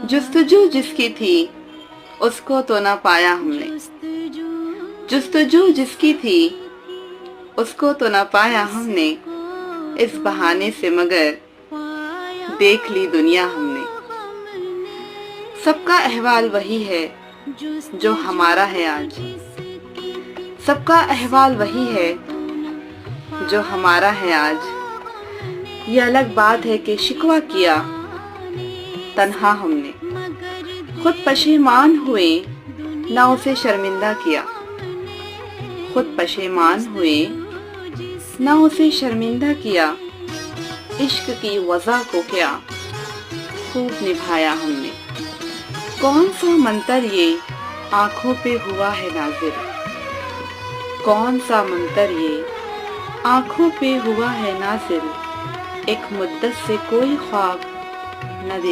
जस्तजू जिसकी थी उसको तो ना पाया हमने, जस्तजू जिसकी थी उसको तो ना पाया हमने, इस बहाने से मगर देख ली दुनिया हमने। सबका अहवाल वही है जो हमारा है आज, सबका अहवाल वही है जो हमारा है आज। ये अलग बात है कि शिकवा किया तन्हा हमने, खुद पशेमान हुए ना उसे शर्मिंदा किया, खुद पशेमान हुए ना उसे शर्मिंदा किया। इश्क की वज़ा को क्या खूब निभाया हमने। कौन सा मंतर ये आँखों पे हुआ है नाज़िर, कौन सा मंतर ये आँखों पे हुआ है नाज़िर। एक मुद्दत से कोई ख्वाब न देख